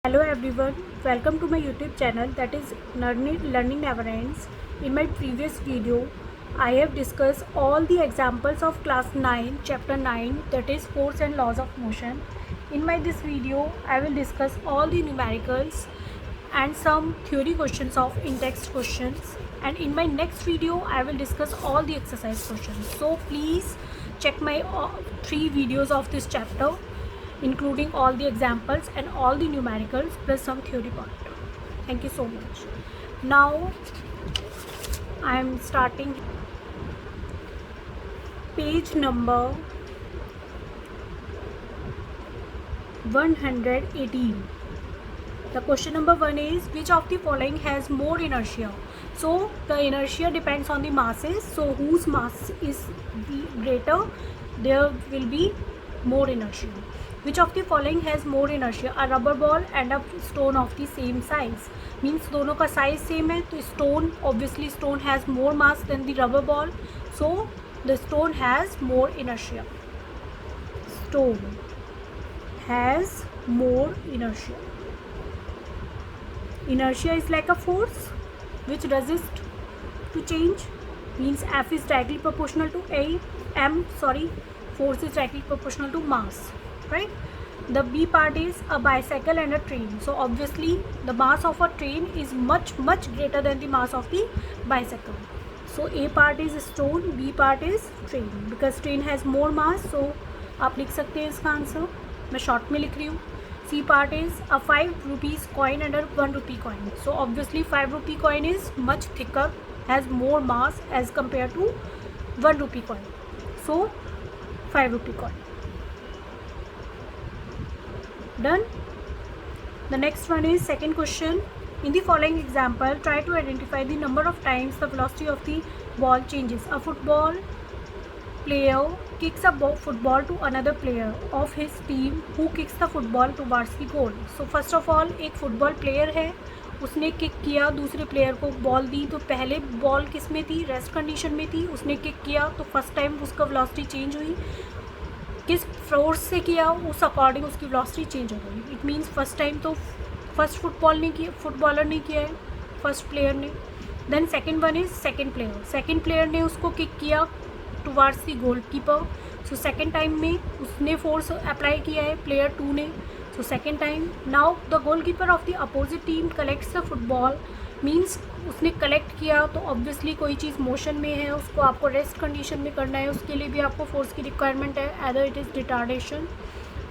Hello everyone, welcome to my YouTube channel, that is Learning Never Ends. In my previous video, I have discussed all the examples of class 9, chapter 9, that is force and laws of motion. In this video, I will discuss all the numericals and some theory questions of in-text questions. And in my next video, I will discuss all the exercise questions. So please check my 3 videos of this chapter, including all the examples and all the numericals plus some theory part. Thank you so much. Now I am starting page number 118. The question number 1 is, which of the following has more inertia? So the inertia depends on the masses, so whose mass is greater, there will be more inertia. Which of the following has more inertia? A rubber ball and a stone of the same size. Means दोनों का size same है, तो stone, obviously stone has more mass than the rubber ball, so the stone has more inertia. Stone has more inertia. Inertia is like a force which resists to change. Means F is directly proportional to force is directly proportional to mass. Right? The B part is a bicycle and a train. So obviously the mass of a train is much greater than the mass of the bicycle. So A part is stone, B part is train, because train has more mass. So आप लिख सकते हैं इसका answer, मैं short में लिख रही हूँ. C part is a 5 rupees coin and a 1 rupee coin. So obviously 5 rupee coin is much thicker, has more mass as compared to 1 rupee coin. So 5 rupee coin. Done. The next one is second question. In the following example, try to identify the number of times the velocity of the ball changes. A football player kicks a football to another player of his team who kicks the football towards the goal. So first of all, एक football player है, उसने kick किया, दूसरे player को ball दी. तो पहले ball किस में थी? रेस्ट कंडीशन में थी. उसने किक किया तो फर्स्ट टाइम उसका वेलोसिटी चेंज हुई. किस फोर्स से किया, उस अकॉर्डिंग उसकी वेलोसिटी चेंज हो गई. इट मीन्स फर्स्ट टाइम तो फर्स्ट फुटबॉलर ने किया है, फर्स्ट प्लेयर ने. Then second one is second player ने उसको किक किया towards the goalkeeper. So second time में उसने फोर्स अप्लाई किया है प्लेयर 2 ने. So second time now the goalkeeper of the opposite team collects the football. Means उसने कलेक्ट किया तो ऑब्वियसली कोई चीज़ मोशन में है, उसको आपको रेस्ट कंडीशन में करना है, उसके लिए भी आपको फोर्स की रिक्वायरमेंट है, either it is retardation.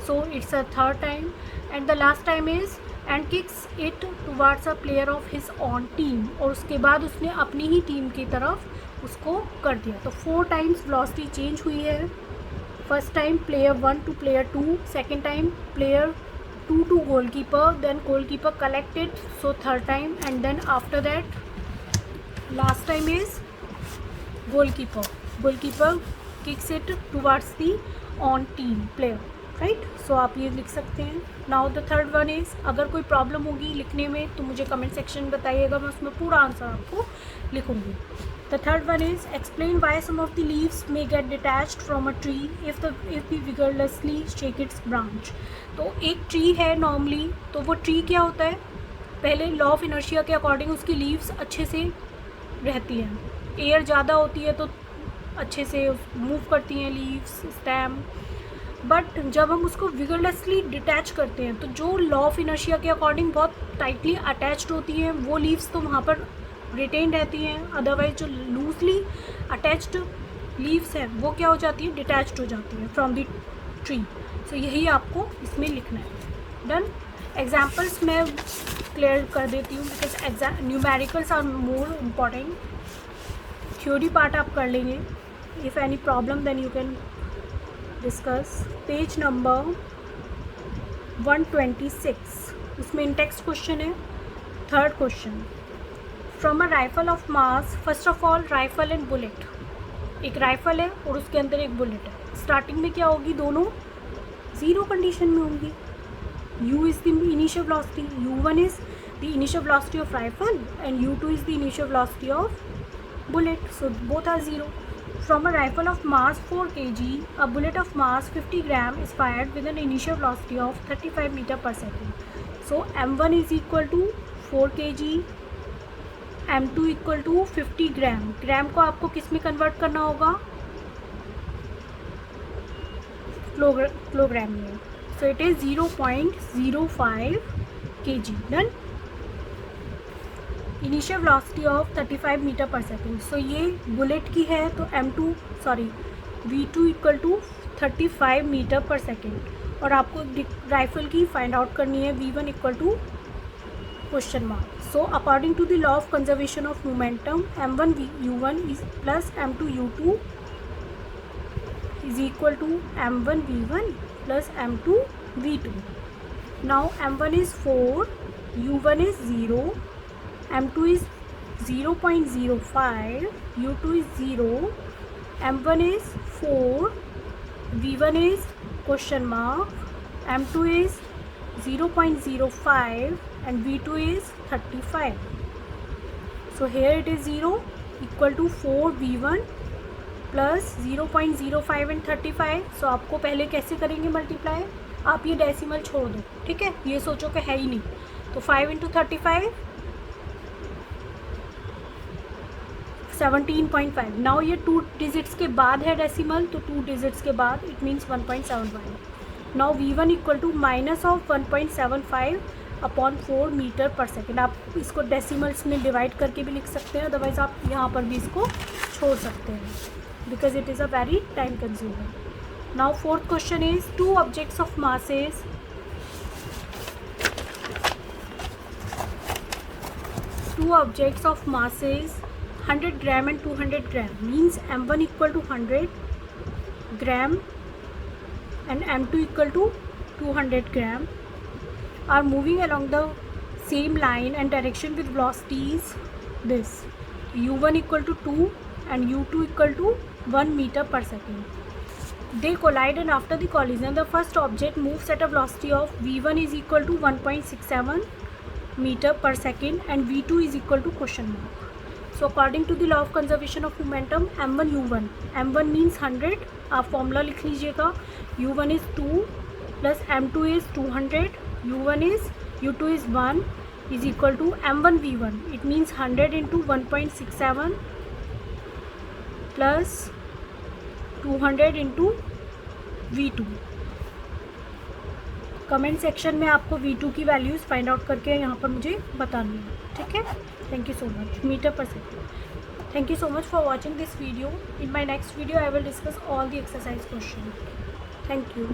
So it's a third time. And the last time is and kicks it towards a player of his on team. और उसके बाद उसने अपनी ही टीम की तरफ उसको कर दिया. तो 4 टाइम्स वेलोसिटी चेंज हुई है. First time player 1 to player 2, second time player 2 to goalkeeper, then goalkeeper collected, so third time, and then after that last time is goalkeeper kicks it towards the on team player. Right. So आप ये लिख सकते हैं. Now the third one is, अगर कोई problem होगी लिखने में तो मुझे कमेंट सेक्शन में बताइएगा, मैं उसमें पूरा आंसर आपको लिखूँगी. The third one is, explain why some of the leaves may get detached from a tree if we vigorously shake its branch. तो एक ट्री है नॉर्मली, तो वो ट्री क्या होता है, पहले लॉ ऑफ इनर्शिया के अकॉर्डिंग उसकी लीव्स अच्छे से रहती हैं. एयर ज़्यादा होती है तो अच्छे से मूव करती हैं लीव्स, स्टेम. बट जब हम उसको विगरलेसली डिटैच करते हैं तो जो लॉ ऑफ इनर्शिया के अकॉर्डिंग बहुत टाइटली अटैच्ड होती हैं वो लीव्स तो वहाँ पर रिटेन रहती हैं. अदरवाइज जो लूजली अटैच्ड लीव्स हैं वो क्या हो जाती है, डिटैच्ड हो जाती हैं फ्रॉम द ट्री. सो यही आपको इसमें लिखना है. डन. एग्जाम्पल्स मैं क्लियर कर देती हूँ because numericals are more important. Theory part आप कर लेंगे. If any problem then you can discuss. Page number 126, उसमें इन टेक्स्ट क्वेश्चन है. Third question, from a rifle of mass. First of all rifle and bullet. एक rifle है और उसके अंदर एक बुलेट है. स्टार्टिंग में क्या होगी, दोनों ज़ीरो कंडीशन में होंगी. u is the initial velocity, u1 is the initial velocity of rifle and u2 is the initial velocity of bullet, so both are 0. From a rifle of mass 4 kg, a bullet of mass 50 gram is fired with an initial velocity of 35 meter per second. So m1 is equal to 4 kg, m2 इक्वल टू 50 gram. Gram को आपको किस में convert करना होगा? Kilogram में। So it is 0.05 kg। Done. Initial velocity of 35 metre पर सेकेंड। सो ये बुलेट की है तो v2 इक्वल टू 35 मीटर पर सेकेंड और आपको राइफल की फाइंड आउट करनी है v1 equal to question mark. So according to the law of conservation of momentum m1 u1 is plus m2 u2 is equal to m1 v1 plus m2 v2. Now m1 is 4, u1 is 0, m2 is 0.05, u2 is 0, m1 is 4, v1 is question mark, m2 is 0.05 and v2 is 35. So here it is 0 equal to 4 v1 plus 0.05 and 35। सो आपको पहले कैसे करेंगे multiply? आप ये decimal छोड़ दो, ठीक है, ये सोचो कि है ही नहीं। तो 5 इंटू 35 17.5। नाउ ये 2 डिजिट्स के बाद है डेसिमल, तो 2 डिजिट्स के बाद it means 1.75। Now v1 equal to minus of 1.75 upon 4 metre पर सेकेंड। आप इसको डेसिमल्स में डिवाइड करके भी लिख सकते हैं, अदरवाइज आप यहाँ पर भी इसको छोड़ सकते हैं because it is a very time consuming. Now fourth question is two objects of masses two objects of masses 100 gram and 200 gram means m1 equal to 100 gram and m2 equal to 200 gram are moving along the same line and direction with velocities this u1 equal to 2 and u2 equal to 1 meter per second. They collide and after the collision the first object moves at a velocity of v1 is equal to 1.67 meter per second and v2 is equal to question mark. So according to the law of conservation of momentum m1 u1, m1 means 100, आप formula लिख लीजिएगा, u1 is 2 plus m2 is 200, u2 is 1 is equal to m1 v1. It means 100 into 1.67 plus 200 into v2. Comment section में आपको v2 की values find out करके यहाँ पर मुझे बतानी है, ठीक है। Thank you so much. Metre पर second. Thank you so much for watching this video. In my next video I will discuss all the exercise questions. Thank you.